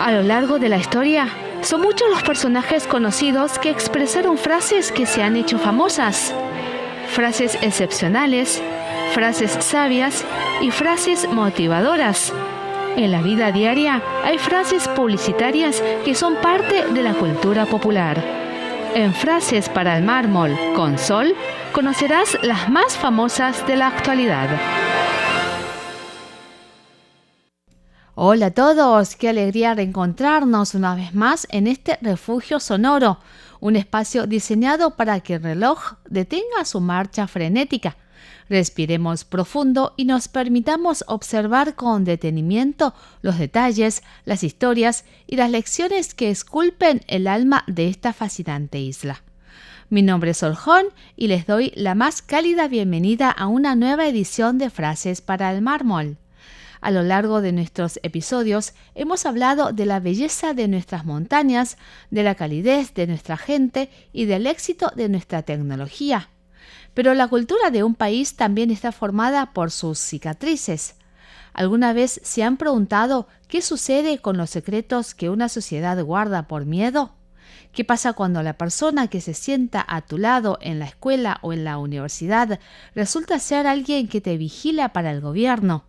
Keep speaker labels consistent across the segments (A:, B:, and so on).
A: A lo largo de la historia, son muchos los personajes conocidos que expresaron frases que se han hecho famosas. Frases excepcionales, frases sabias y frases motivadoras. En la vida diaria hay frases publicitarias que son parte de la cultura popular. En Frases para el Mármol con Sol, conocerás las más famosas de la actualidad. Hola a todos, qué alegría reencontrarnos una vez más en este refugio sonoro, un espacio diseñado para que el reloj detenga su marcha frenética. Respiremos profundo y nos permitamos observar con detenimiento los detalles, las historias y las lecciones que esculpen el alma de esta fascinante isla. Mi nombre es Soljón y les doy la más cálida bienvenida a una nueva edición de Frases para el Mármol. A lo largo de nuestros episodios hemos hablado de la belleza de nuestras montañas, de la calidez de nuestra gente y del éxito de nuestra tecnología. Pero la cultura de un país también está formada por sus cicatrices. ¿Alguna vez se han preguntado qué sucede con los secretos que una sociedad guarda por miedo? ¿Qué pasa cuando la persona que se sienta a tu lado en la escuela o en la universidad resulta ser alguien que te vigila para el gobierno?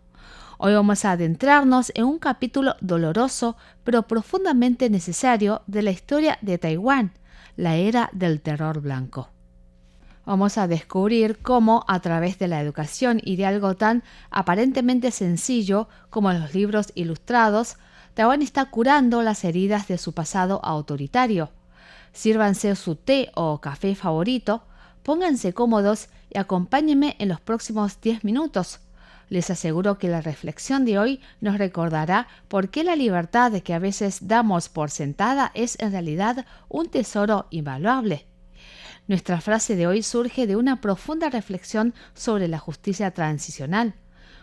A: Hoy vamos a adentrarnos en un capítulo doloroso pero profundamente necesario de la historia de Taiwán, la era del terror blanco. Vamos a descubrir cómo, a través de la educación y de algo tan aparentemente sencillo como los libros ilustrados, Taiwán está curando las heridas de su pasado autoritario. Sírvanse su té o café favorito, pónganse cómodos y acompáñenme en los próximos 10 minutos. Les aseguro que la reflexión de hoy nos recordará por qué la libertad que a veces damos por sentada es en realidad un tesoro invaluable. Nuestra frase de hoy surge de una profunda reflexión sobre la justicia transicional.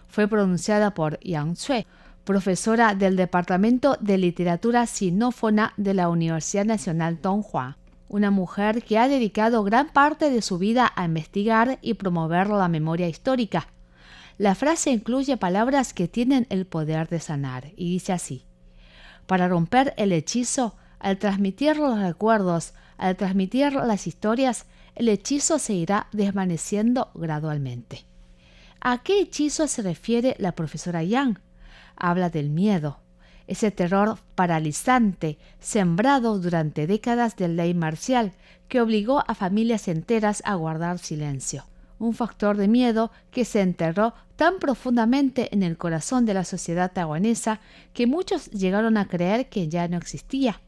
A: Fue pronunciada por Yang Cui, profesora del Departamento de Literatura Sinófona de la Universidad Nacional Donghua, una mujer que ha dedicado gran parte de su vida a investigar y promover la memoria histórica. La frase incluye palabras que tienen el poder de sanar y dice así: para romper el hechizo, al transmitir los recuerdos, al transmitir las historias, el hechizo se irá desvaneciendo gradualmente. ¿A qué hechizo se refiere la profesora Yang? Habla del miedo, ese terror paralizante sembrado durante décadas de ley marcial que obligó a familias enteras a guardar silencio. Un factor de miedo que se enterró tan profundamente en el corazón de la sociedad taiwanesa que muchos llegaron a creer que ya no existía.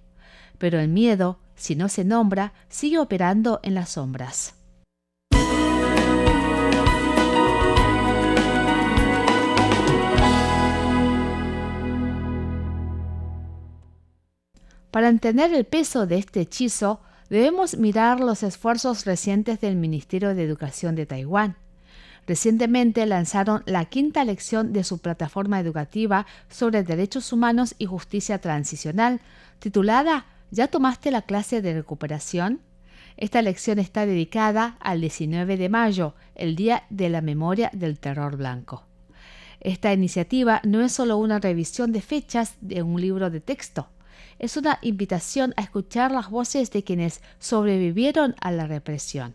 A: Pero el miedo, si no se nombra, sigue operando en las sombras. Para entender el peso de este hechizo, debemos mirar los esfuerzos recientes del Ministerio de Educación de Taiwán. Recientemente lanzaron la quinta lección de su plataforma educativa sobre derechos humanos y justicia transicional, titulada ¿Ya tomaste la clase de recuperación? Esta lección está dedicada al 19 de mayo, el Día de la Memoria del Terror Blanco. Esta iniciativa no es solo una revisión de fechas de un libro de texto. Es una invitación a escuchar las voces de quienes sobrevivieron a la represión.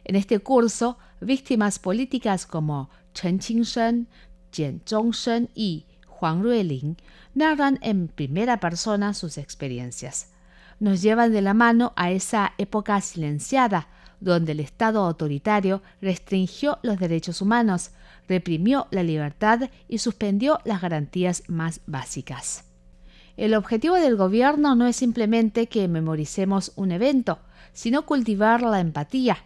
A: En este curso, víctimas políticas como Chen Qingsheng, Jian Zhongshen y Huang Ruilin narran en primera persona sus experiencias. Nos llevan de la mano a esa época silenciada, donde el Estado autoritario restringió los derechos humanos, reprimió la libertad y suspendió las garantías más básicas. El objetivo del gobierno no es simplemente que memoricemos un evento, sino cultivar la empatía.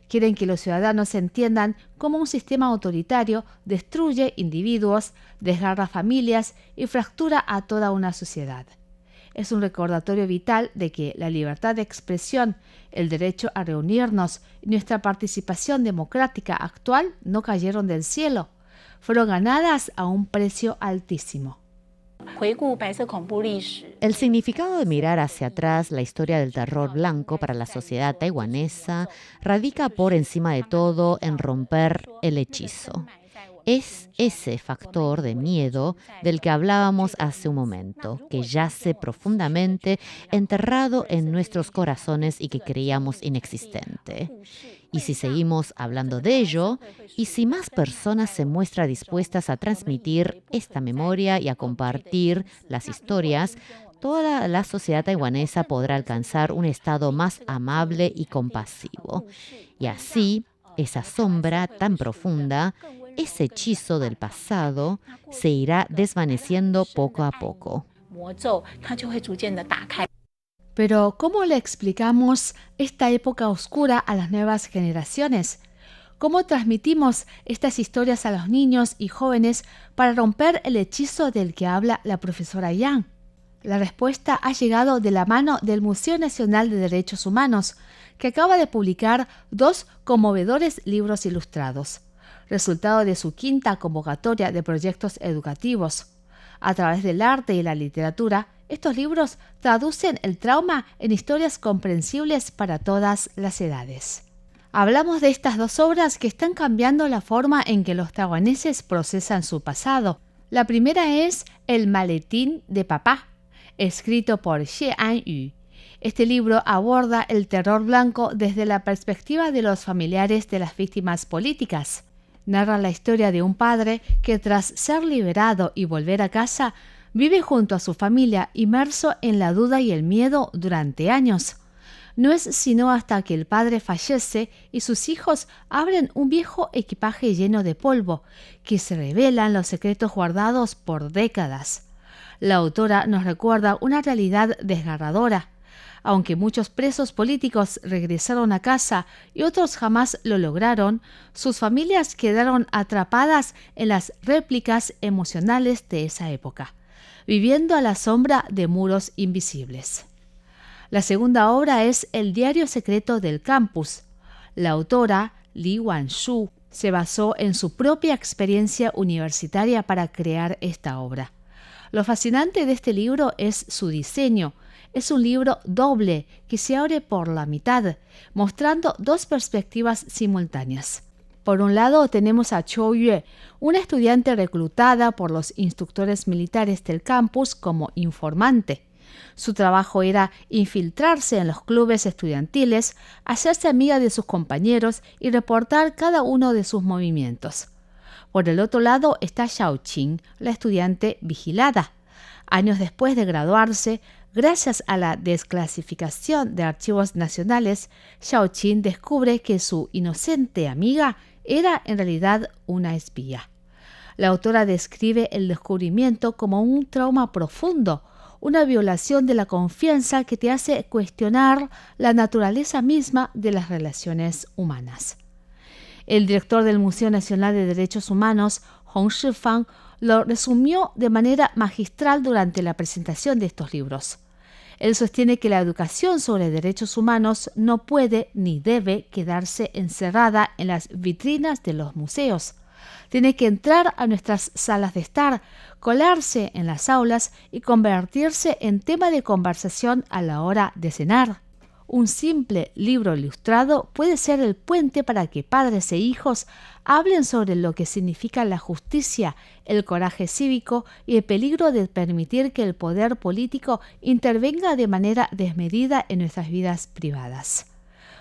A: Quieren que los ciudadanos entiendan cómo un sistema autoritario destruye individuos, desgarra familias y fractura a toda una sociedad. Es un recordatorio vital de que la libertad de expresión, el derecho a reunirnos y nuestra participación democrática actual no cayeron del cielo. Fueron ganadas a un precio altísimo.
B: El significado de mirar hacia atrás la historia del terror blanco para la sociedad taiwanesa radica por encima de todo en romper el hechizo. Es ese factor de miedo del que hablábamos hace un momento, que yace profundamente enterrado en nuestros corazones y que creíamos inexistente. Y si seguimos hablando de ello, y si más personas se muestran dispuestas a transmitir esta memoria y a compartir las historias, toda la sociedad taiwanesa podrá alcanzar un estado más amable y compasivo. Y así, esa sombra tan profunda, ese hechizo del pasado, se irá desvaneciendo poco a poco.
A: Pero, ¿cómo le explicamos esta época oscura a las nuevas generaciones? ¿Cómo transmitimos estas historias a los niños y jóvenes para romper el hechizo del que habla la profesora Yang? La respuesta ha llegado de la mano del Museo Nacional de Derechos Humanos, que acaba de publicar 2 conmovedores libros ilustrados, resultado de su 5ª convocatoria de proyectos educativos. A través del arte y la literatura, estos libros traducen el trauma en historias comprensibles para todas las edades. Hablamos de estas 2 obras que están cambiando la forma en que los taiwaneses procesan su pasado. La primera es El maletín de papá, escrito por Xie Anyu. Este libro aborda el terror blanco desde la perspectiva de los familiares de las víctimas políticas. Narra la historia de un padre que, tras ser liberado y volver a casa, vive junto a su familia inmerso en la duda y el miedo durante años. No es sino hasta que el padre fallece y sus hijos abren un viejo equipaje lleno de polvo, que se revelan los secretos guardados por décadas. La autora nos recuerda una realidad desgarradora. Aunque muchos presos políticos regresaron a casa y otros jamás lo lograron, sus familias quedaron atrapadas en las réplicas emocionales de esa época, viviendo a la sombra de muros invisibles. La segunda obra es El diario secreto del campus. La autora, Li Wanshu, se basó en su propia experiencia universitaria para crear esta obra. Lo fascinante de este libro es su diseño. Es un libro doble que se abre por la mitad, mostrando 2 perspectivas simultáneas. Por un lado tenemos a Chou Yue, una estudiante reclutada por los instructores militares del campus como informante. Su trabajo era infiltrarse en los clubes estudiantiles, hacerse amiga de sus compañeros y reportar cada uno de sus movimientos. Por el otro lado está Xiao Qing, la estudiante vigilada. Años después de graduarse, gracias a la desclasificación de archivos nacionales, Xiao Qing descubre que su inocente amiga era en realidad una espía. La autora describe el descubrimiento como un trauma profundo, una violación de la confianza que te hace cuestionar la naturaleza misma de las relaciones humanas. El director del Museo Nacional de Derechos Humanos, Hong Shifang, lo resumió de manera magistral durante la presentación de estos libros. Él sostiene que la educación sobre derechos humanos no puede ni debe quedarse encerrada en las vitrinas de los museos. Tiene que entrar a nuestras salas de estar, colarse en las aulas y convertirse en tema de conversación a la hora de cenar. Un simple libro ilustrado puede ser el puente para que padres e hijos hablen sobre lo que significa la justicia, el coraje cívico y el peligro de permitir que el poder político intervenga de manera desmedida en nuestras vidas privadas.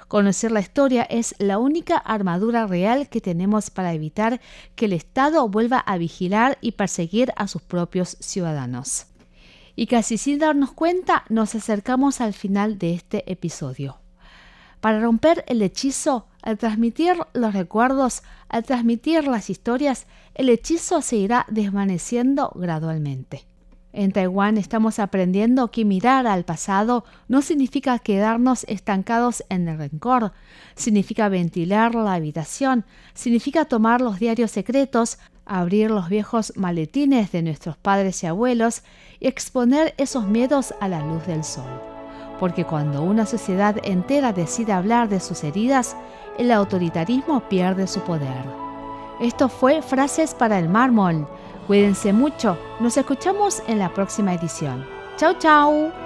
A: Conocer la historia es la única armadura real que tenemos para evitar que el Estado vuelva a vigilar y perseguir a sus propios ciudadanos. Y casi sin darnos cuenta, nos acercamos al final de este episodio. Para romper el hechizo, al transmitir los recuerdos, al transmitir las historias, el hechizo se irá desvaneciendo gradualmente. En Taiwán estamos aprendiendo que mirar al pasado no significa quedarnos estancados en el rencor, significa ventilar la habitación, significa tomar los diarios secretos, abrir los viejos maletines de nuestros padres y abuelos y exponer esos miedos a la luz del sol. Porque cuando una sociedad entera decide hablar de sus heridas, el autoritarismo pierde su poder. Esto fue Frases para el Mármol. Cuídense mucho. Nos escuchamos en la próxima edición. ¡Chao, chao!